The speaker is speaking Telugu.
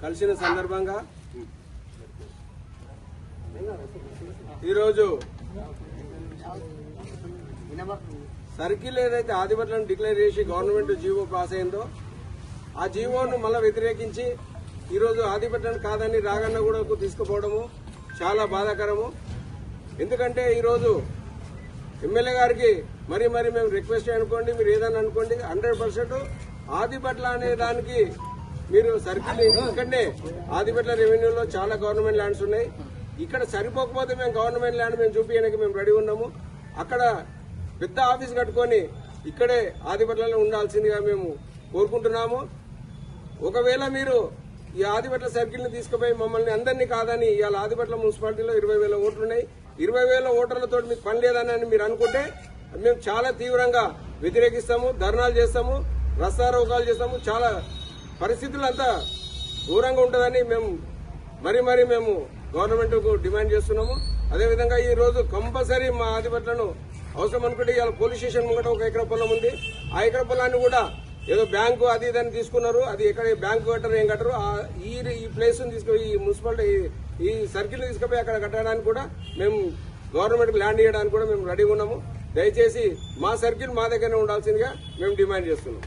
కలిసిన సందర్భంగా ఈరోజు సర్కిల్ ఏదైతే ఆదిపట్లను డిక్లేర్ చేసి గవర్నమెంట్ జీవో పాస్ అయిందో ఆ జీవోను మళ్ళీ వ్యతిరేకించి ఈరోజు ఆదిపట్లను కాదని రాగన్న కూడా తీసుకుపోవడము చాలా బాధాకరము. ఎందుకంటే ఈరోజు ఎమ్మెల్యే గారికి మరీ మేము రిక్వెస్ట్ అనుకోండి, మీరు ఏదైనా అనుకోండి, 100% ఆదిపట్ల అనే దానికి మీరు సర్కిల్ ఇక్కడనే ఆదిపట్ల రెవెన్యూలో చాలా గవర్నమెంట్ ల్యాండ్స్ ఉన్నాయి. ఇక్కడ సరిపోకపోతే మేము గవర్నమెంట్ ల్యాండ్ మేము చూపించడానికి మేము రెడీ ఉన్నాము. అక్కడ పెద్ద ఆఫీస్ కట్టుకొని ఇక్కడే ఆదిపట్లలో ఉండాల్సిందిగా మేము కోరుకుంటున్నాము. ఒకవేళ మీరు ఈ ఆదిపట్ల సర్కిల్ ని తీసుకుపోయి మమ్మల్ని అందరినీ కాదని ఇవాళ ఆదిపట్ల మున్సిపాలిటీలో 20,000 ఓట్లున్నాయి, 20,000 ఓటర్లతో మీకు పని లేదని మీరు అనుకుంటే మేము చాలా తీవ్రంగా వ్యతిరేకిస్తాము, ధర్నాలు చేస్తాము, రస్తారోకాలు చేస్తాము. చాలా పరిస్థితులు అంతా ఘోరంగా ఉంటుందని మేము మరీ మేము గవర్నమెంట్ కు డిమాండ్ చేస్తున్నాము. అదేవిధంగా ఈ రోజు కంపల్సరీ మా ఆదిపట్లను అవసరం అనుకుంటే ఇవాళ పోలీస్ స్టేషన్ ముంగట 1 ఎకరా పొలం ఉంది. ఆ ఎకరా పొలాన్ని కూడా ఏదో బ్యాంకు అది ఇదని తీసుకున్నారు. అది ఎక్కడ బ్యాంకు కట్టరు, ఏం కట్టరు. ఈ ప్లేస్ తీసుకుపోయి ఈ మున్సిపాలిటీ ఈ సర్కిల్ తీసుకుపోయి అక్కడ కట్టడానికి కూడా మేము గవర్నమెంట్ ల్యాండ్ ఇవ్వడానికి కూడా మేము రెడీగా ఉన్నాము. దయచేసి మా సర్కిల్ మా దగ్గరనే ఉండాల్సిందిగా మేము డిమాండ్ చేస్తున్నాం.